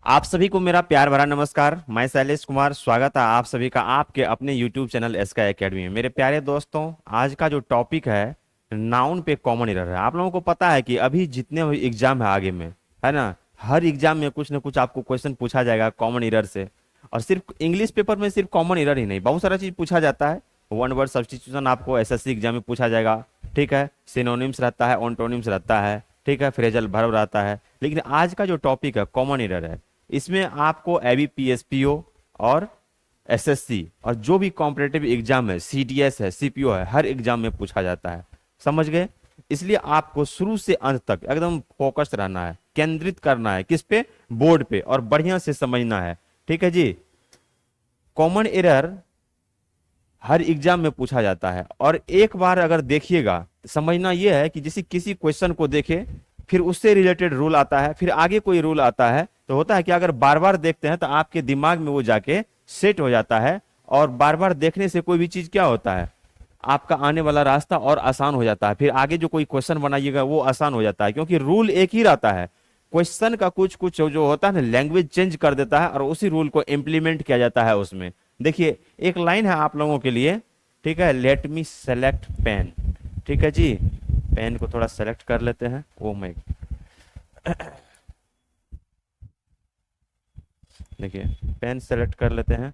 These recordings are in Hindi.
आप सभी को मेरा प्यार भरा नमस्कार। मैं शैलेश कुमार, स्वागत है आप सभी का आपके अपने YouTube चैनल एसका एकेडमी में। मेरे प्यारे दोस्तों, आज का जो टॉपिक है नाउन पे कॉमन एरर है। आप लोगों को पता है कि अभी जितने भी एग्जाम है आगे में, है ना, हर एग्जाम में कुछ ना कुछ आपको क्वेश्चन पूछा जाएगा कॉमन एरर से। और सिर्फ इंग्लिश पेपर में सिर्फ कॉमन एरर ही नहीं, बहुत सारा चीज पूछा जाता है। वन वर्ड सब्स्टिट्यूशन आपको एसएससी एग्जाम में पूछा जाएगा, ठीक है। सिनोनिम्स रहता है, ऑन्टोनिम्स रहता है, ठीक है। फ्रेजल वर्ब रहता है। लेकिन आज का जो टॉपिक है कॉमन एरर है, इसमें आपको एबीपीएसपीओ और एसएससी और जो भी कॉम्पिटेटिव एग्जाम है, सीडीएस है, सीपीओ है, हर एग्जाम में पूछा जाता है। समझ गए? इसलिए आपको शुरू से अंत तक एकदम फोकस रहना है, केंद्रित करना है किस पे? बोर्ड पे, और बढ़िया से समझना है, ठीक है जी। कॉमन एरर हर एग्जाम में पूछा जाता है, और एक बार अगर देखिएगा, समझना यह है कि जैसे किसी क्वेश्चन को देखे, फिर उससे रिलेटेड रूल आता है, फिर आगे कोई रूल आता है, तो होता है कि अगर बार बार देखते हैं तो आपके दिमाग में वो जाके सेट हो जाता है। और बार बार देखने से कोई भी चीज क्या होता है, आपका आने वाला रास्ता और आसान हो जाता है। फिर आगे जो कोई क्वेश्चन बनाइएगा वो आसान हो जाता है, क्योंकि रूल एक ही रहता है। क्वेश्चन का कुछ कुछ जो होता है ना, लैंग्वेज चेंज कर देता है और उसी रूल को इम्प्लीमेंट किया जाता है उसमें। देखिए, एक लाइन है आप लोगों के लिए, ठीक है। लेट मी सेलेक्ट पेन, ठीक है जी। पेन को थोड़ा सेलेक्ट कर लेते हैं। ओ माय, देखिए, पेन सेलेक्ट कर लेते हैं।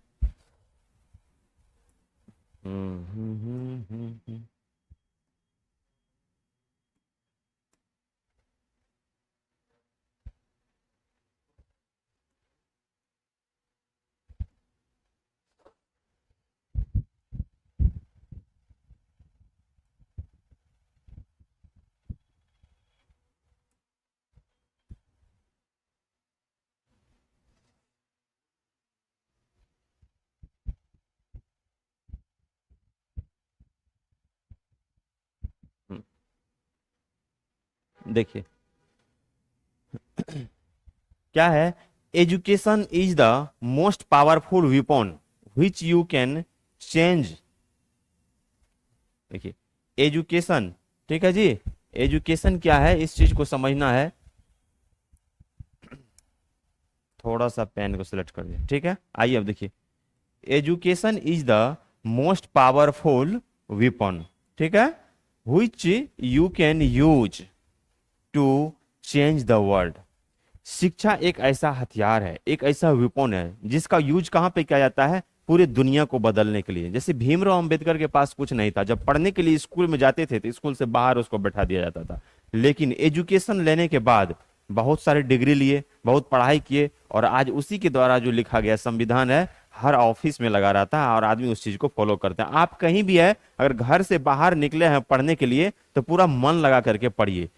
हम्म। देखिए क्या है, education is the most powerful weapon which you can change. देखिए, एजुकेशन, ठीक है जी। एजुकेशन क्या है, इस चीज को समझना है। थोड़ा सा पेन को सिलेक्ट कर दिया, ठीक है। आइए अब देखिए, education is the most powerful weapon, ठीक है, which you can use to change the world. शिक्षा एक ऐसा हथियार है, एक ऐसा वेपन है जिसका यूज कहाँ पे किया जाता है? पूरे दुनिया को बदलने के लिए। जैसे भीमराव अंबेडकर के पास कुछ नहीं था, जब पढ़ने के लिए स्कूल में जाते थे तो स्कूल से बाहर उसको बैठा दिया जाता था। लेकिन एजुकेशन लेने के बाद बहुत सारे डिग्री लिए, बहुत पढ़ाई किए, और आज उसी के द्वारा जो लिखा गया संविधान है हर ऑफिस में लगा रहता है और आदमी उस चीज को फॉलो करते हैं। आप कहीं भी है, अगर घर से बाहर निकले हैं पढ़ने के लिए, तो पूरा मन लगा करके पढ़िए,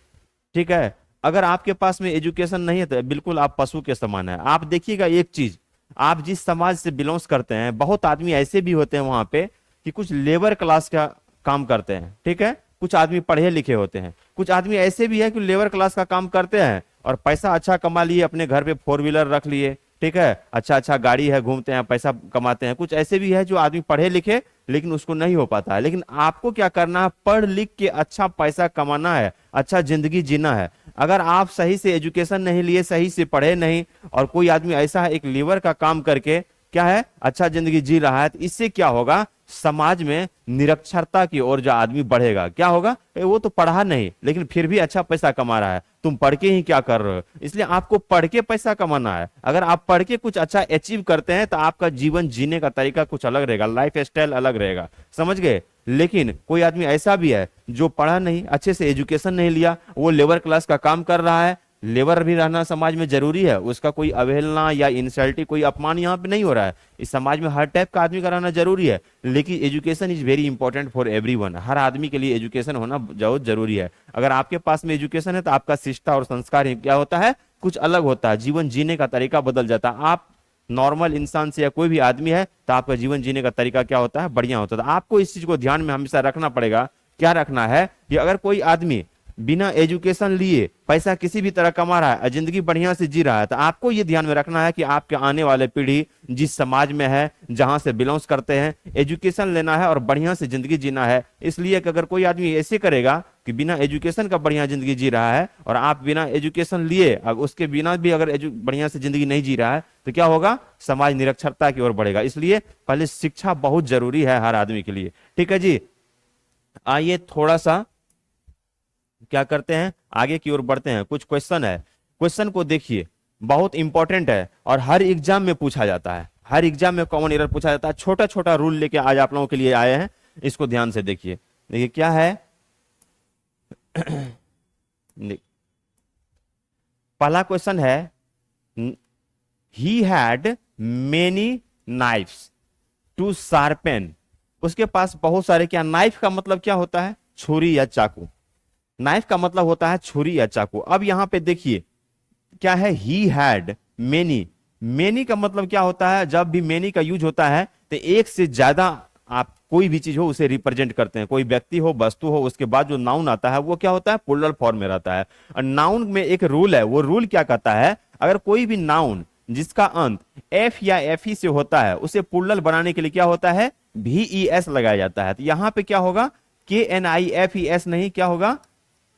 ठीक है। अगर आपके पास में एजुकेशन नहीं है तो बिल्कुल आप पशु के समान है। आप देखिएगा एक चीज, आप जिस समाज से बिलोंग्स करते हैं, बहुत आदमी ऐसे भी होते हैं वहां पे कि कुछ लेबर क्लास का काम करते हैं, ठीक है। कुछ आदमी पढ़े लिखे होते हैं, कुछ आदमी ऐसे भी है कि लेबर क्लास का काम करते हैं और पैसा अच्छा कमा लिए, अपने घर पे फोर व्हीलर रख लिए, ठीक है, अच्छा अच्छा गाड़ी है, घूमते हैं, पैसा कमाते हैं। कुछ ऐसे भी है जो आदमी पढ़े लिखे लेकिन उसको नहीं हो पाता है। लेकिन आपको क्या करना है? पढ़ लिख के अच्छा पैसा कमाना है, अच्छा जिंदगी जीना है। अगर आप सही से एजुकेशन नहीं लिए, सही से पढ़े नहीं, और कोई आदमी ऐसा है एक लीवर का काम करके क्या है अच्छा जिंदगी जी रहा है, तो इससे क्या होगा? समाज में निरक्षरता की ओर जो आदमी बढ़ेगा, क्या होगा? वो तो पढ़ा नहीं लेकिन फिर भी अच्छा पैसा कमा रहा है, तुम पढ़ के ही क्या कर रहे हो? इसलिए आपको पढ़ के पैसा कमाना है। अगर आप पढ़ के कुछ अच्छा अचीव करते हैं तो आपका जीवन जीने का तरीका कुछ अलग रहेगा, लाइफ स्टाइल अलग रहेगा। समझ गए? लेकिन कोई आदमी ऐसा भी है जो पढ़ा नहीं, अच्छे से एजुकेशन नहीं लिया, वो लेबर क्लास का काम कर रहा है। लेबर भी रहना समाज में जरूरी है, उसका कोई अवहेलना या इंसल्टी, कोई अपमान यहाँ पे नहीं हो रहा है। इस समाज में हर टाइप का आदमी का रहना जरूरी है, लेकिन education is very important for everyone. हर आदमी के लिए एजुकेशन होना बहुत जरूरी है। अगर आपके पास में एजुकेशन है तो आपका शिष्टा और संस्कार क्या होता है? कुछ अलग होता है, जीवन जीने का तरीका बदल जाता है। आप नॉर्मल इंसान से या कोई भी आदमी है तो आपका जीवन जीने का तरीका क्या होता है? बढ़िया होता है। तो आपको इस चीज को ध्यान में हमेशा रखना पड़ेगा। क्या रखना है कि अगर कोई आदमी बिना एजुकेशन लिए पैसा किसी भी तरह कमा रहा है और जिंदगी बढ़िया से जी रहा है, तो आपको यह ध्यान में रखना है कि आपके आने वाले पीढ़ी जिस समाज में है, जहां से बिलोंग्स करते हैं, एजुकेशन लेना है और बढ़िया से जिंदगी जीना है। इसलिए कि अगर कोई आदमी ऐसे करेगा कि बिना एजुकेशन का बढ़िया जिंदगी जी रहा है, और आप बिना एजुकेशन लिए अब उसके बिना भी अगर बढ़िया से जिंदगी नहीं जी रहा है तो क्या होगा, समाज निरक्षरता की ओर बढ़ेगा। इसलिए पहले शिक्षा बहुत जरूरी है हर आदमी के लिए। ठीक है जी, आइए थोड़ा सा क्या करते हैं, आगे की ओर बढ़ते हैं। कुछ क्वेश्चन है, क्वेश्चन को देखिए, बहुत इंपॉर्टेंट है और हर एग्जाम में पूछा जाता है, हर एग्जाम में कॉमन एरर पूछा जाता है। छोटा छोटा रूल लेके आज आप लोगों के लिए आए हैं, इसको ध्यान से देखिए। देखिए क्या है पहला क्वेश्चन है, he had many knives to sharpen. उसके पास बहुत सारे, क्या नाइफ का मतलब क्या होता है, छुरी या चाकू। नाइफ का मतलब होता है छुरी या चाकू। अब यहां पे देखिए क्या है, ही हैड मेनी। मेनी का मतलब क्या होता है, जब भी मेनी का यूज होता है तो एक से ज्यादा आप कोई भी चीज हो उसे रिप्रेजेंट करते हैं, कोई व्यक्ति हो, वस्तु हो, उसके बाद जो नाउन आता है वो क्या होता है, प्लूरल फॉर्म में रहता है। और नाउन में एक रूल है, वो रूल क्या कहता है, अगर कोई भी नाउन जिसका अंत एफ या एफ ई से होता है उसे प्लूरल बनाने के लिए क्या होता है, भी ई एस लगाया जाता है। तो यहां पे क्या होगा, K N I F E S नहीं, क्या होगा,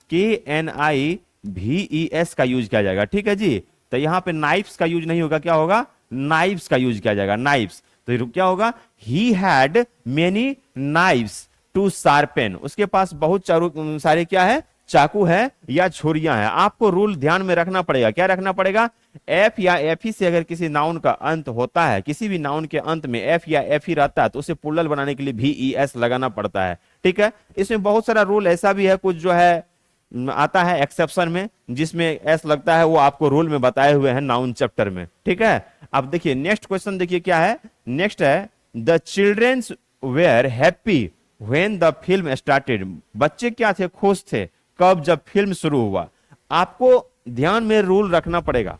के एन आई भी ई एस का यूज किया जाएगा। ठीक है जी, तो यहां पे नाइफ्स का यूज नहीं होगा, क्या होगा, नाइफ्स का यूज किया जाएगा, नाइफ्स। तो क्या होगा, he had many knives to sharpen. उसके पास बहुत सारे क्या है, चाकू है या छुरियां हैं। आपको रूल ध्यान में रखना पड़ेगा, क्या रखना पड़ेगा, एफ या एफ ही से अगर किसी नाउन का अंत होता है, किसी भी नाउन के अंत में एफ या एफ ही रहता है तो उसे प्लूरल बनाने के लिए भी ई एस लगाना पड़ता है। ठीक है, इसमें बहुत सारा रूल ऐसा भी है, कुछ जो है आता है एक्सेप्शन में, जिसमें एस लगता है, वो आपको रूल में बताए हुए हैं नाउन चैप्टर में। ठीक है, अब देखिए नेक्स्ट क्वेश्चन, देखिए क्या है, नेक्स्ट है, the childrens were happy when the film started. बच्चे क्या थे, खुश थे, कब, जब फिल्म शुरू हुआ। आपको ध्यान में रूल रखना पड़ेगा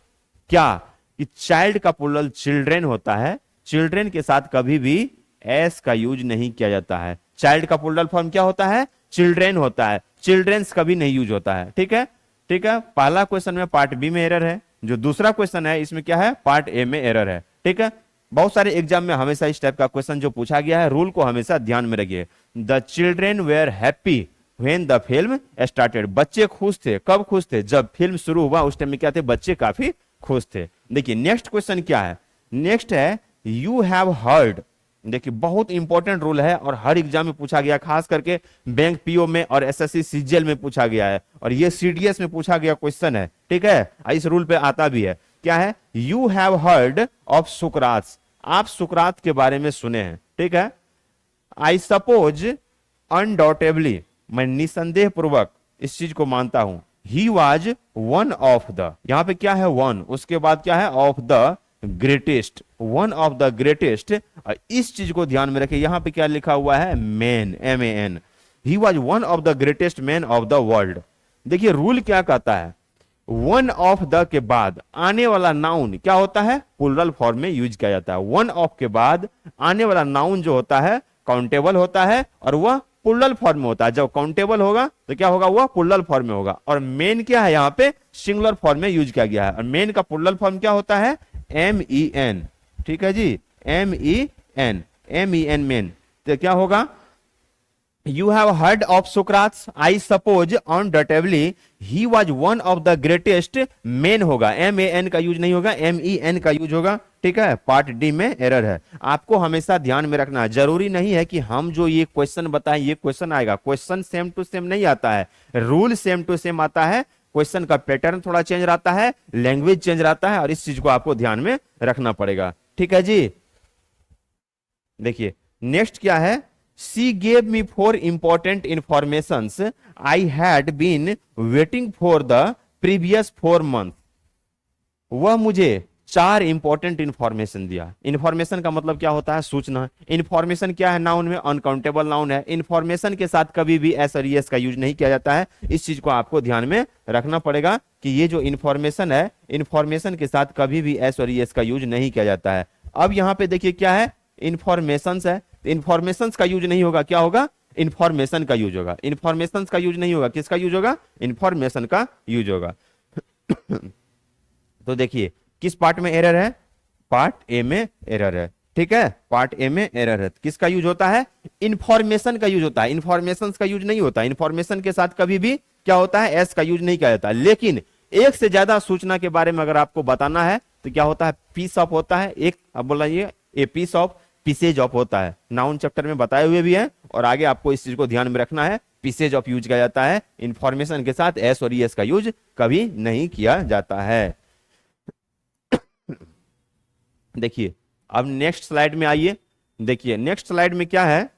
क्या, कि चाइल्ड का प्लूरल चिल्ड्रेन होता है, चिल्ड्रेन के साथ कभी भी एस का यूज नहीं किया जाता है। चाइल्ड का प्लूरल फॉर्म क्या होता है, चिल्ड्रेन होता है, चिल्ड्रेन्स कभी नहीं यूज होता है। ठीक है, ठीक है, पहला क्वेश्चन में पार्ट बी में एरर है, जो दूसरा क्वेश्चन है इसमें क्या है, पार्ट ए में एरर है। ठीक है, बहुत सारे एग्जाम में हमेशा इस टाइप का क्वेश्चन जो पूछा गया है, रूल को हमेशा ध्यान में रखिए। The children were happy when the film started. बच्चे खुश थे, कब खुश थे, जब फिल्म शुरू हुआ, उस टाइम में क्या थे, बच्चे काफी खुश थे। देखिए नेक्स्ट क्वेश्चन क्या है, नेक्स्ट है, यू हैव हर्ड। देखिए बहुत इंपॉर्टेंट रूल है और हर एग्जाम में पूछा गया, खास करके बैंक पीओ में और एसएससी सीजीएल में पूछा गया है, और ये सीडीएस में पूछा गया क्वेश्चन है। ठीक है, इस रूल पे आता भी है, क्या है, यू हैव हर्ड ऑफ सुकरात। आप सुकरात के बारे में सुने हैं। ठीक है, आई सपोज अनडाउटेबली, मैं निसंदेह पूर्वक इस चीज को मानता हूं, ही वॉज वन ऑफ द, यहां पे क्या है, वन, उसके बाद क्या है, of the greatest, one of the greatest. इस चीज को ध्यान में रखिए, यहां पे क्या लिखा हुआ है, man, M A N, he was one of the greatest man of the world. देखिए रूल क्या कहता है, वन ऑफ द के बाद आने वाला नाउन क्या होता है, प्लूरल फॉर्म में यूज किया जाता है। वन ऑफ के बाद आने वाला नाउन जो होता है काउंटेबल होता है और वह प्लूरल फॉर्म में होता है। जब काउंटेबल होगा तो क्या होगा, वह प्लूरल फॉर्म में होगा। और मेन क्या है, यहाँ पे सिंगुलर फॉर्म में यूज किया गया है, और मेन का प्लूरल फॉर्म क्या होता है, एम ई एन। ठीक है जी, M E N, M E N, men. तो क्या होगा, you have heard of Sukrat, I suppose undoubtedly he was one of the greatest man होगा, एम ए एन का यूज नहीं होगा, एम ई एन का यूज होगा। ठीक है, पार्ट डी में एरर है, आपको हमेशा ध्यान में रखना है। जरूरी नहीं है कि हम जो ये क्वेश्चन बताएं ये क्वेश्चन आएगा, क्वेश्चन सेम टू सेम नहीं आता है, रूल सेम टू सेम आता है, क्वेश्चन का पैटर्न थोड़ा चेंज रहता है, लैंग्वेज चेंज रहता है, और इस चीज को आपको ध्यान में रखना पड़ेगा। ठीक है जी, देखिए नेक्स्ट क्या है, she gave me 4 important informations I had been waiting for the previous 4 month. वह मुझे 4 इंपॉर्टेंट इंफॉर्मेशन दिया। इंफॉर्मेशन का मतलब क्या होता है, सूचना। इंफॉर्मेशन क्या है, नाउन में अनकाउंटेबल नाउन है। इंफॉर्मेशन के साथ कभी भी एस और एस का यूज नहीं किया जाता है। इस चीज को आपको ध्यान में रखना पड़ेगा कि ये जो इंफॉर्मेशन है, इंफॉर्मेशन के साथ कभी भी एस और एस का यूज नहीं किया जाता है। अब यहां पे देखिए क्या है, इंफॉर्मेशन है, इंफॉर्मेशन का यूज नहीं होगा, क्या होगा, इंफॉर्मेशन का यूज होगा। इंफॉर्मेशन का यूज नहीं होगा, किसका यूज होगा, इंफॉर्मेशन का यूज होगा। तो देखिए किस पार्ट में एरर है, पार्ट ए में एरर है। ठीक है, पार्ट ए में एरर है। किसका यूज होता है? इंफॉर्मेशन का यूज होता है, इंफॉर्मेशन का यूज नहीं होता। इंफॉर्मेशन के साथ कभी भी क्या होता है? एस का यूज नहीं किया जाता। लेकिन एक से ज्यादा सूचना के बारे में अगर आपको बताना है तो क्या होता है? पीस ऑफ होता है एक। अब बोलाइए, a piece of, pieces of होता है। नाउन चैप्टर में बताए हुए भी है और आगे आपको इस चीज को ध्यान में रखना है। पीसेज ऑफ यूज किया जाता है, इंफॉर्मेशन के साथ एस और एस का यूज कभी नहीं किया जाता है। देखिए अब नेक्स्ट स्लाइड में आइए। देखिए नेक्स्ट स्लाइड में क्या है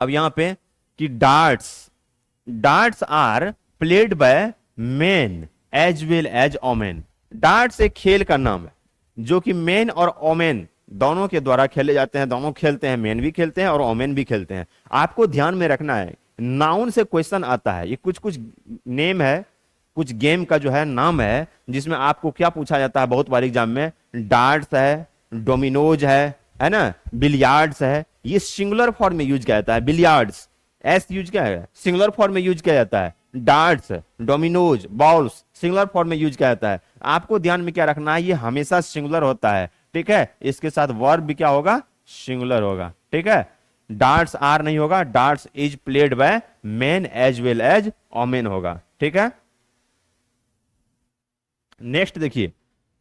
अब यहां पे कि darts are played by men as well as women. Darts एक खेल का नाम है जो कि मेन और ओमेन दोनों के द्वारा खेले जाते हैं। दोनों खेलते हैं, मेन भी खेलते हैं और ओमेन भी खेलते हैं। आपको ध्यान में रखना है, नाउन से क्वेश्चन आता है। ये कुछ कुछ नेम है, कुछ गेम का जो है नाम है, जिसमें आपको क्या पूछा जाता है बहुत बार एग्जाम में? डार्ट्स है, डोमिनोज है ना, बिलियार्ड्स है। ये सिंगुलर फॉर्म में यूज किया जाता है। बिलियार्ड्स एस यूज किया है, सिंगुलर फॉर्म में यूज किया जाता है। Darts, Domino's, balls singular form में यूज किया जाता है। आपको ध्यान में क्या रखना है? ये हमेशा सिंगुलर होता है, ठीक है। इसके साथ वर्ब भी क्या होगा? सिंगुलर होगा, ठीक है। डार्ट्स आर नहीं होगा, darts is played by men as well as women होगा, ठीक है। नेक्स्ट देखिए,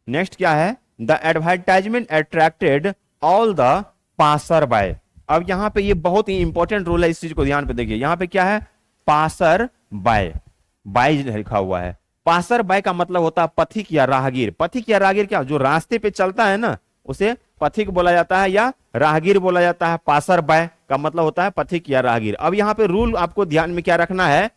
नेक्स्ट क्या है? The advertisement attracted all the passer by. अब यहां पे ये बहुत ही इंपॉर्टेंट रूल है, इस चीज को ध्यान पे देखिए। यहां पे क्या है? पासर बाय, बाय लिखा हुआ है। पासर बाय का मतलब होता है पथिक या राहगीर। पथिक या राहगीर क्या? जो रास्ते पे चलता है ना, उसे पथिक बोला जाता है या राहगीर बोला जाता है। पासर बाय का मतलब होता है पथिक या राहगीर। अब यहां पे रूल आपको ध्यान में क्या रखना है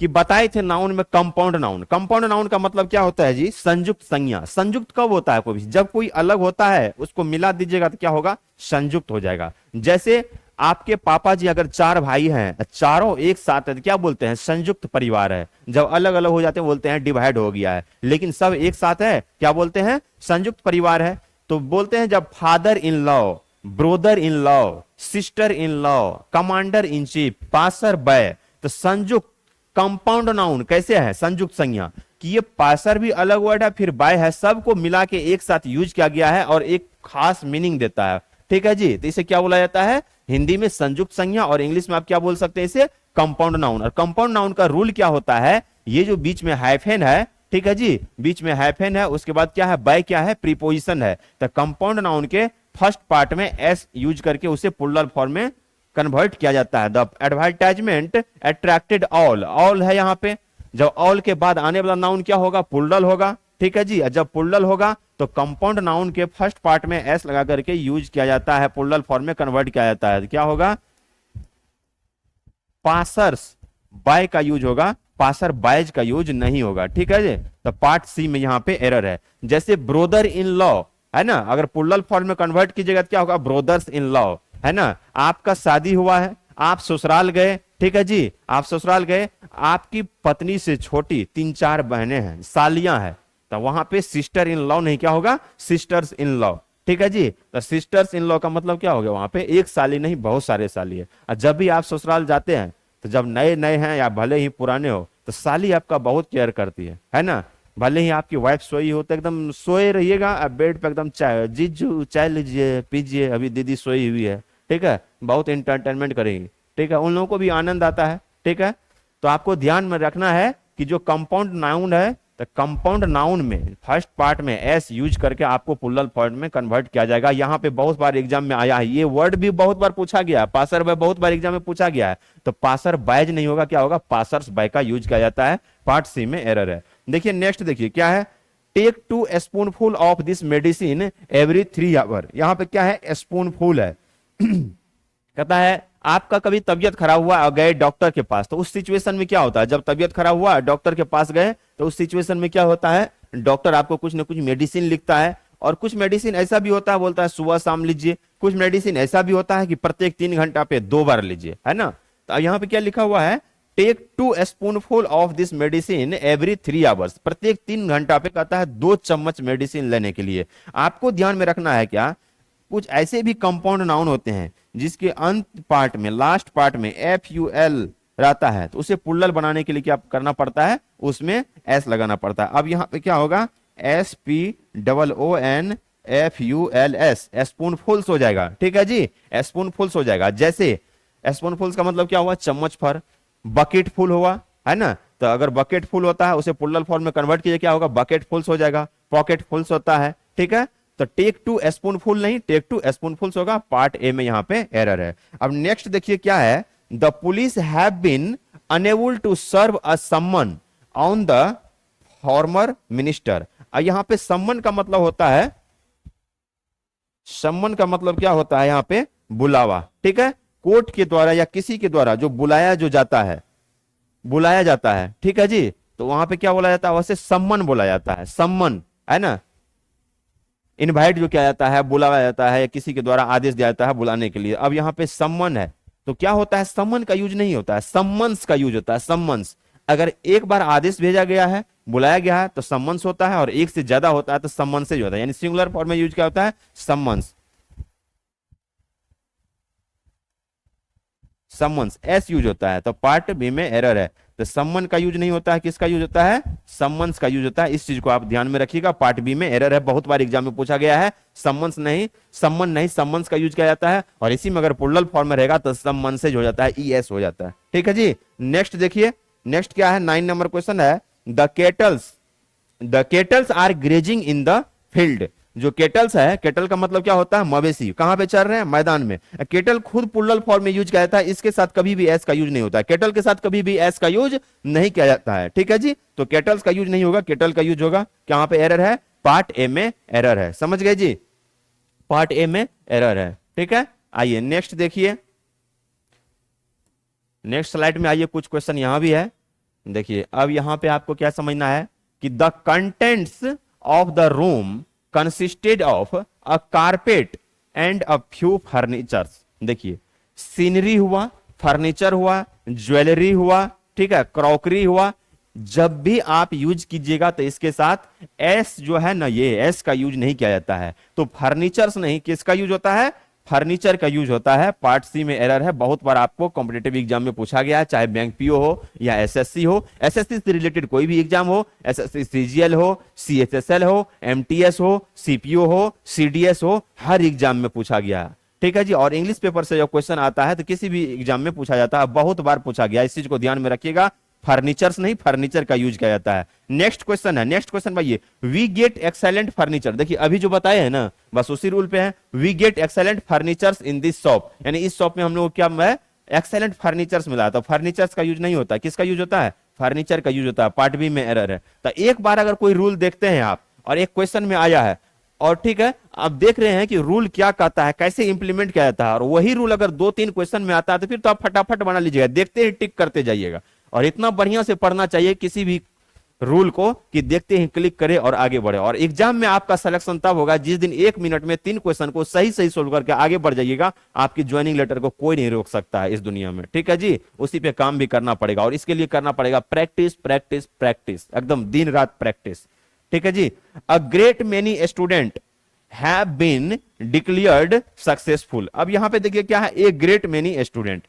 कि बताए थे नाउन में कंपाउंड नाउन। कंपाउंड नाउन का मतलब क्या होता है जी? संयुक्त संज्ञा। संयुक्त कब होता है? कोई भी जब कोई अलग होता है उसको मिला दीजिएगा तो क्या होगा? संयुक्त हो जाएगा। जैसे आपके पापा जी अगर 4 भाई हैं, चारों एक साथ है तो क्या बोलते हैं? संयुक्त परिवार है। जब अलग अलग हो जाते हैं बोलते हैं डिवाइड हो गया है। लेकिन सब एक साथ है, क्या बोलते हैं? संयुक्त परिवार है। तो बोलते हैं जब father in law, brother in law, sister in law, commander in chief, passer by, तो संयुक्त कंपाउंड नाउन कैसे है? संयुक्त संज्ञा। कि ये पासर भी अलग वर्ड है, फिर बाय है, सबको मिला के एक साथ यूज किया गया है और एक खास मीनिंग देता है, ठीक है जी। तो इसे क्या बोला जाता है? हिंदी में संयुक्त संज्ञा, और इंग्लिश में आप क्या बोल सकते हैं? इसे कंपाउंड नाउन। और कंपाउंड नाउन का रूल क्या होता है? ये जो बीच में हाइफेन है, ठीक है जी, बीच में हाइफेन है, उसके बाद क्या है? बाय क्या है? प्रीपोजिशन है। तो कंपाउंड नाउन के फर्स्ट पार्ट में एस यूज करके उसे प्लूरल फॉर्म में कन्वर्ट किया जाता है। The advertisement attracted all, all है यहाँ पे। जब ऑल के बाद आने वाला नाउन क्या होगा? प्लूरल होगा, ठीक है जी। जब प्लूरल होगा तो कंपाउंड नाउन के फर्स्ट पार्ट में एस लगा करके यूज किया जाता है, प्लूरल फॉर्म में कन्वर्ट किया जाता है। क्या होगा? पासर्स बाय का यूज होगा, पासर बायज का यूज नहीं होगा, ठीक है जी। तो पार्ट सी में यहाँ पे एरर है। जैसे ब्रोदर इन लॉ है ना, अगर प्लूरल फॉर्म में कन्वर्ट कीजिएगा तो क्या होगा? ब्रोदर्स इन लॉ, है ना। आपका शादी हुआ है, आप ससुराल गए, ठीक है जी, आप ससुराल गए, आपकी पत्नी से छोटी 3-4 बहनें हैं, सालियां हैं, तो वहां पे सिस्टर इन लॉ नहीं, क्या होगा? सिस्टर्स इन लॉ, ठीक है जी। तो सिस्टर्स इन लॉ का मतलब क्या हो गया? वहां पे एक साली नहीं, बहुत सारे साली है। और जब भी आप ससुराल जाते हैं तो जब नए नए हैं या भले ही पुराने हो तो साली आपका बहुत केयर करती है ना। भले ही आपकी वाइफ सोई हो तो एकदम सोए रहिएगा, बेड पे एकदम चाय, जीजू चाय लीजिए पीजिए, अभी दीदी सोई हुई है, ठीक है, बहुत इंटरटेनमेंट करेंगी, ठीक है, उन लोगों को भी आनंद आता है, ठीक है। तो आपको ध्यान में रखना है कि जो कंपाउंड नाउन है, तो कंपाउंड नाउन में फर्स्ट पार्ट में एस यूज करके आपको प्लूरल फॉर्म में कन्वर्ट किया जाएगा। यहाँ पे बहुत बार एग्जाम में आया है, ये वर्ड भी बहुत बार पूछा गया है, पासर बाय बहुत बार एग्जाम में पूछा गया है। तो पासर बायज नहीं होगा, क्या होगा? पासर्स बाय का यूज किया जाता है। पार्ट सी में एरर है। देखिए नेक्स्ट, देखिए क्या है? Take 2 spoonful of this medicine every 3 hour. यहाँ पे क्या है? स्पूनफुल है। कहता है आपका कभी तबियत खराब हुआ और गए डॉक्टर के पास, तो उस सिचुएशन में क्या होता है? जब तबियत खराब हुआ डॉक्टर के पास गए तो उस सिचुएशन में क्या होता है? डॉक्टर आपको कुछ ना कुछ मेडिसिन लिखता है, और कुछ मेडिसिन ऐसा भी होता है, बोलता है सुबह शाम लीजिए। कुछ मेडिसिन ऐसा भी होता है कि प्रत्येक 3 घंटा पे 2 बार लीजिए, है ना। तो यहाँ पे क्या लिखा हुआ है? Take 2 spoonful of this medicine every 3 hours. प्रत्येक 3 घंटा पे कहता है 2 चम्मच मेडिसिन लेने के लिए। आपको ध्यान में रखना है क्या, कुछ ऐसे भी कंपाउंड नाउन होते हैं जिसके अंत पार्ट में, लास्ट पार्ट में FUL रहता है, तो उसे प्लूरल बनाने के लिए क्या करना पड़ता है? उसमें एस लगाना पड़ता है। अब यहाँ पे क्या होगा? SPOON FULS, स्पूनफुल्स हो जाएगा, ठीक है जी, स्पूनफुल्स हो जाएगा। जैसे स्पूनफुल्स का मतलब क्या हुआ, चम्मच भर, बकेट फुल हुआ, है ना, तो अगर बकेट फुल होता है उसे प्लुरल फॉर्म में कन्वर्ट कीजिए, क्या होगा, बकेट फुल्स हो जाएगा, पॉकेट फुल्स होता है, ठीक है। तो टेक टू स्पूनफुल नहीं, टेक टू स्पूनफुल्स होगा, पार्ट ए में यहां पे एरर है। अब नेक्स्ट देखिए क्या है, the police have been unable to serve a summon on the former minister. यहां पे सम्मन का मतलब होता है, सम्मन का मतलब क्या होता है, यहां पे बुलावा, ठीक है, कोर्ट के द्वारा या किसी के द्वारा जो बुलाया जो जाता है, बुलाया जाता है, ठीक है जी, तो वहां पे क्या बोला जाता है, वैसे सम्मन बोला जाता है, सम्मन, है ना, इनवाइट जो किया जाता है, बुलाया जाता है, या किसी के द्वारा आदेश दिया जाता है बुलाने के लिए। अब यहाँ पे सम्मन है, तो क्या होता है, सम्मन का यूज नहीं होता है, सम्मन्स का यूज होता है, सम्मन्स। अगर एक बार आदेश भेजा गया है, बुलाया गया है, तो सम्मन्स होता है, और एक से ज्यादा होता है तो सम्मन्स से होता है, यानी सिंगुलर फॉर्म में यूज क्या होता है, सम्मन्स, सम्मन्स एस यूज होता है। तो पार्ट बी में एरर है, तो सम्मन का यूज नहीं होता है, किसका यूज होता है, सम्मन्स का यूज होता है। इस चीज को आप ध्यान में रखिएगा, पार्ट बी में एरर है, बहुत बार एग्जाम में पूछा गया है, सम्मन्स नहीं, सम्मन नहीं, सम्मन्स का यूज किया जाता है, और इसी में अगर प्लुरल फॉर्म में रहेगा तो सम्मन से हो जाता है, ES हो जाता है, ठीक है जी। नेक्स्ट देखिए, नेक्स्ट क्या है, 9 नंबर क्वेश्चन है, the cattles are grazing in the field. जो केटल्स है, केटल का मतलब क्या होता है, मवेशी, कहां पे चल रहे हैं, मैदान में। केटल खुद प्लुरल फॉर्म में यूज किया जाता है, इसके साथ कभी भी एस का यूज नहीं होता है, केटल के साथ कभी भी एस का यूज नहीं किया जाता है, ठीक है जी। तो केटल्स का यूज नहीं होगा, केटल का यूज होगा, कहां पे एरर है, पार्ट ए में एरर है, समझ गए जी, पार्ट ए में एरर है, ठीक है। आइए नेक्स्ट देखिए, नेक्स्ट स्लाइड में आइए, कुछ क्वेश्चन यहां भी है, देखिए। अब यहां पे आपको क्या समझना है कि the contents of the room consisted of a carpet and a few furnitures. देखिए, सीनरी हुआ, फर्नीचर हुआ, ज्वेलरी हुआ, ठीक है, क्रॉकरी हुआ। जब भी आप यूज कीजिएगा तो इसके साथ एस जो है ना, ये एस का यूज नहीं किया जाता है। तो फर्नीचर्स नहीं, किसका यूज होता है, फर्नीचर का यूज होता है। पार्ट सी में एरर है, बहुत बार आपको कॉम्पिटेटिव एग्जाम में पूछा गया है, चाहे बैंक पीओ हो या एसएससी हो, एसएससी से रिलेटेड कोई भी एग्जाम हो, एसएससी सीजीएल हो, सीएचएसएल हो, एमटीएस हो, सीपीओ हो, सीडीएस हो, हर एग्जाम में पूछा गया है, ठीक है जी। और इंग्लिश पेपर से जब क्वेश्चन आता है तो किसी भी एग्जाम में पूछा जाता है, बहुत बार पूछा गया, इस चीज को ध्यान में रखिएगा, फर्नीचर्स नहीं, फर्नीचर का यूज किया जाता है। नेक्स्ट क्वेश्चन है, नेक्स्ट क्वेश्चन भाई, वी गेट एक्सेलेंट फर्नीचर। देखिए अभी जो बताए हैं ना, बस उसी रूल पे है, we get excellent furnitures in this shop, यानी इस शॉप में हम लोग क्या है, एक्सेलेंट फर्नीचर्स मिला। तो फर्नीचर्स का यूज नहीं होता, किसका यूज होता है, फर्नीचर का यूज होता है, पार्ट बी में एरर है। तो एक बार अगर कोई रूल देखते हैं आप और एक क्वेश्चन में आया है, और ठीक है, आप देख रहे हैं कि रूल क्या कहता है, कैसे इंप्लीमेंट किया जाता है, और वही रूल अगर 2-3 क्वेश्चन में आता है तो फिर तो आप फटाफट बना लीजिएगा, देखते ही टिक करते जाइएगा। और इतना बढ़िया से पढ़ना चाहिए किसी भी रूल को कि देखते ही क्लिक करे और आगे बढ़े। और एग्जाम में आपका सिलेक्शन तब होगा जिस दिन 1 मिनट में 3 क्वेश्चन को सही सही सोल्व करके आगे बढ़ जाइएगा। आपकी ज्वाइनिंग लेटर को कोई नहीं रोक सकता है इस दुनिया में, ठीक है जी। उसी पे काम भी करना पड़ेगा, और इसके लिए करना पड़ेगा प्रैक्टिस प्रैक्टिस प्रैक्टिस, एकदम दिन रात प्रैक्टिस, ठीक है जी। A great many student have been declared successful. अब यहां पे देखिए क्या है, ए ग्रेट मेनी स्टूडेंट।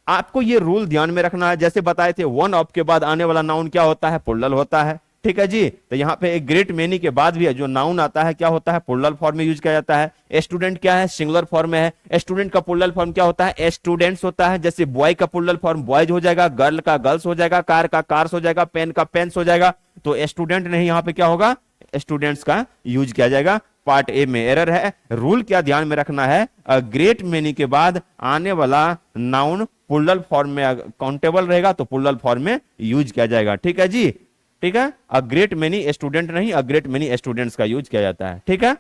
आपको ये रूल ध्यान में रखना है, जैसे बताए थे, वन ऑफ के बाद आने वाला नाउन क्या होता है, प्लुरल होता है, ठीक है जी। तो यहाँ पे एक ग्रेट मेनी के बाद भी जो नाउन आता है क्या होता है, प्लुरल फॉर्म में यूज किया जाता है। स्टूडेंट क्या है, सिंगुलर फॉर्म में है। स्टूडेंट का प्लुरल फॉर्म क्या होता है, स्टूडेंट्स होता है। जैसे बॉय का प्लुरल फॉर्म बॉयज हो जाएगा, गर्ल का गर्ल्स हो जाएगा, कार का कार्स हो जाएगा, पेन का पेन्स हो जाएगा। तो स्टूडेंट नहीं, यहाँ पे क्या होगा, स्टूडेंट्स का यूज किया जाएगा। पार्ट ए में एरर है। रूल क्या ध्यान में रखना है, अ ग्रेट मेनी के बाद आने वाला नाउन प्लुरल फॉर्म में काउंटेबल रहेगा तो प्लुरल फॉर्म में यूज किया जाएगा, ठीक है जी, ठीक है। अ ग्रेट मेनी स्टूडेंट नहीं, अ ग्रेट मेनी स्टूडेंट्स का यूज किया जाता है, ठीक है।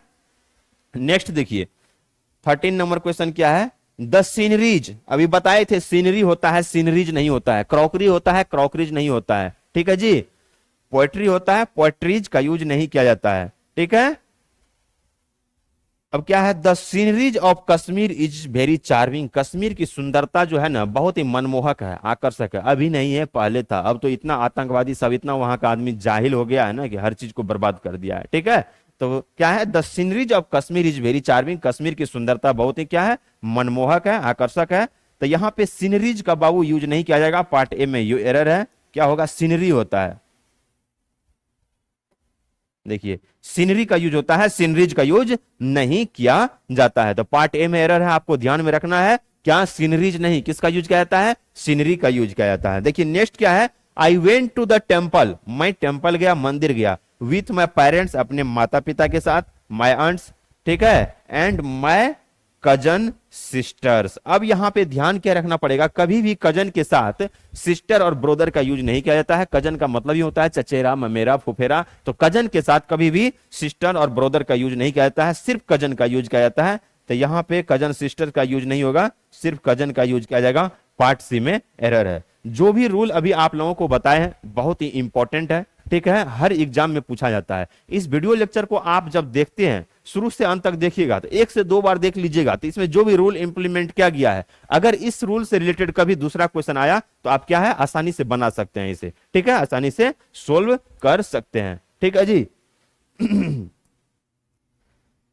नेक्स्ट देखिए 13 नंबर क्वेश्चन क्या है, द सीनरीज। अभी बताए थे सीनरी होता है, सीनरीज नहीं होता है। क्रॉकरी होता है, क्रॉकरीज नहीं होता है, ठीक है जी। पोएट्री होता है, पोएट्रीज का यूज नहीं किया जाता है, ठीक है। अब क्या है, the sceneries of Kashmir is very charming. Kashmir की सुंदरता जो है ना बहुत ही मनमोहक है, आकर्षक है। अभी नहीं है, पहले था। अब तो इतना आतंकवादी सब, इतना वहां का आदमी जाहिल हो गया है ना कि हर चीज को बर्बाद कर दिया है, ठीक है। तो क्या है, the sceneries of Kashmir is very charming. Kashmir की सुंदरता बहुत ही क्या है, मनमोहक है, आकर्षक है। तो यहाँ पे सीनरीज का बाबू यूज नहीं किया जाएगा, पार्ट ए में यू एरर है। क्या होगा, सीनरी होता है, देखिए सीनरी का यूज होता है, सीनरीज का यूज नहीं किया जाता है। तो पार्ट ए में एरर है, आपको ध्यान में रखना है, क्या सीनरीज नहीं, किसका यूज किया जाता है, सीनरी का यूज किया जाता है। देखिए नेक्स्ट क्या है, I went to the temple, मैं टेम्पल गया, मंदिर गया, विथ माई पेरेंट्स, अपने माता पिता के साथ, माई आंट्स, ठीक है, एंड माई कजन सिस्टर्स। अब यहां पे ध्यान क्या रखना पड़ेगा, कभी भी कजन के साथ सिस्टर और ब्रोदर का यूज नहीं किया जाता है। कजन का मतलब ही होता है चचेरा, ममेरा, फुफेरा। तो कजन के साथ कभी भी सिस्टर और ब्रोदर का यूज नहीं किया जाता है, सिर्फ कजन का यूज किया जाता है। तो यहां पे कजन सिस्टर का यूज नहीं होगा, सिर्फ कजन का यूज किया जाएगा। पार्ट सी में एरर है। जो भी रूल अभी आप लोगों को बताए हैं बहुत ही इंपॉर्टेंट है, ठीक है, हर एग्जाम में पूछा जाता है। इस वीडियो लेक्चर को आप जब देखते हैं शुरू से अंत तक देखिएगा, तो 1 से 2 बार देख लीजिएगा, तो इसमें जो भी रूल इंप्लीमेंट किया गया है, अगर इस रूल से रिलेटेड कभी दूसरा क्वेश्चन आया तो आप क्या है, आसानी से बना सकते हैं इसे, ठीक है, आसानी से सोल्व कर सकते हैं, ठीक है जी।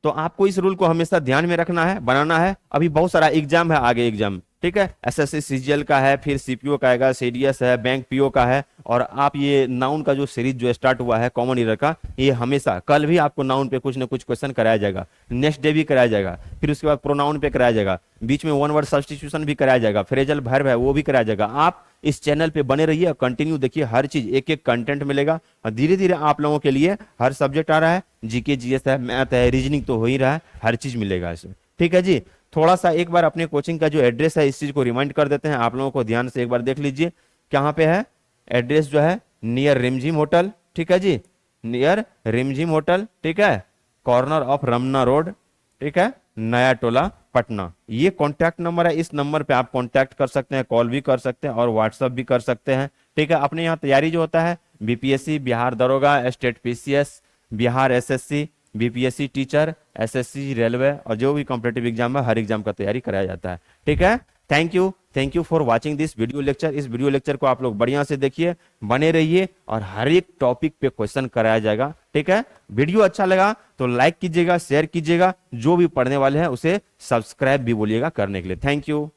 तो आपको इस रूल को हमेशा ध्यान में रखना है, बनाना है। अभी बहुत सारा एग्जाम है, आगे एग्जाम, ठीक है, एसएससी सीजीएल का है, फिर सीपीओ का आएगा, सीडीएस है, बैंक पीओ का है, और आप ये नाउन का जो सीरीज जो स्टार्ट हुआ है कॉमन ईयर का, ये हमेशा कल भी आपको नाउन पे कुछ ना कुछ क्वेश्चन कराया जाएगा, नेक्स्ट डे भी कराया जाएगा, फिर उसके बाद प्रोनाउन पे कराया जाएगा, बीच में वन वर्ड सब्स्टिट्यूशन भी कराया जाएगा, फ्रेजल वर्ब है वो भी कराया जाएगा। आप इस चैनल पे बने रहिए और कंटिन्यू देखिए, हर चीज एक एक कंटेंट मिलेगा, और धीरे धीरे आप लोगों के लिए हर सब्जेक्ट आ रहा है, जीके जीएस है, मैथ है, रीजनिंग तो हो ही रहा है, हर चीज मिलेगा इसमें, ठीक है जी। थोड़ा सा एक बार अपने कोचिंग का जो एड्रेस है इस चीज को रिमाइंड कर देते हैं आप लोगों को, ध्यान से एक बार देख लीजिए कहाँ पे है एड्रेस, जो है नियर रिमझिम होटल, ठीक है जी, नियर रिमझिम होटल, ठीक है, कॉर्नर ऑफ रमना रोड, ठीक है, नया टोला पटना। ये कॉन्टैक्ट नंबर है, इस नंबर पे आप कॉन्टैक्ट कर सकते हैं, कॉल भी कर सकते हैं और व्हाट्सअप भी कर सकते हैं, ठीक है। अपने यहाँ तैयारी जो होता है बीपीएससी, बिहार दरोगा, state PCS, Bihar SSC, BPSC teacher, SSC, railway, और जो भी कॉम्पिटेटिव एग्जाम है हर एग्जाम का तैयारी कराया जाता है, ठीक है। Thank you for watching this video lecture. इस वीडियो लेक्चर को आप लोग बढ़िया से देखिए, बने रहिए, और हर एक टॉपिक पे क्वेश्चन कराया जाएगा, ठीक है। वीडियो अच्छा लगा तो लाइक कीजिएगा, शेयर कीजिएगा, जो भी पढ़ने वाले हैं उसे सब्सक्राइब भी बोलिएगा करने के लिए। Thank you.